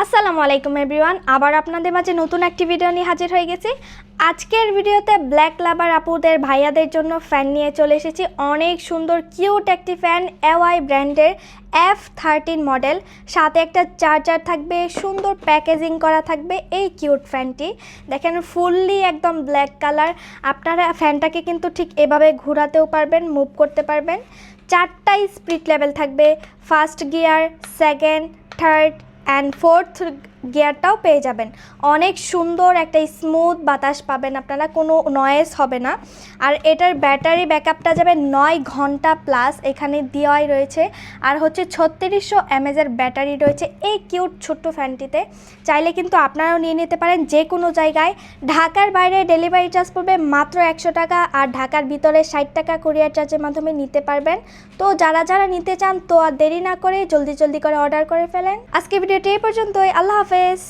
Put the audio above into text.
আসসালামু আলাইকুম এভরিওয়ান, আবার আপনাদের মাঝে নতুন একটি ভিডিও নিয়ে হাজির হয়ে গেছি। আজকের ভিডিওতে ব্ল্যাক লাভার আপুদের ভাইয়াদের জন্য ফ্যান নিয়ে চলে এসেছি। অনেক সুন্দর কিউট একটি ফ্যান, এওয়াই ব্র্যান্ডের F13 মডেল, সাথে একটা চার্জার থাকবে, সুন্দর প্যাকেজিং করা থাকবে এই কিউট ফ্যানটি। দেখেন ফুললি একদম ব্ল্যাক কালার। আপনারা ফ্যানটাকে কিন্তু ঠিক এভাবে ঘোরাতেও পারবেন, মুভ করতে পারবেন। 4টা স্পিড লেভেল থাকবে, first gear, second, third and fourth গিয়ারটাও পেয়ে যাবেন। অনেক সুন্দর একটা স্মুথ বাতাস পাবেন আপনারা, কোনো নয়েজ হবে না। আর এটার ব্যাটারি ব্যাকআপটা যাবে 9 ঘন্টা প্লাস, এখানে দেওয়াই রয়েছে। আর হচ্ছে 3600 mAh ব্যাটারি রয়েছে এই কিউট ছোট্ট ফ্যানটিতে। চাইলে কিন্তু আপনারাও নিয়ে নিতে পারেন যে কোনো জায়গায়। ঢাকার বাইরে ডেলিভারি চার্জ পড়বে মাত্র 100 টাকা, আর ঢাকার ভিতরে 60 টাকা কুরিয়ার চার্জের মাধ্যমে নিতে পারবেন। তো যারা নিতে চান তো আর দেরি না করে জলদি করে অর্ডার করে ফেলেন। আজকে ভিডিওটি এই পর্যন্তই। আল্লাহ হাফেজ।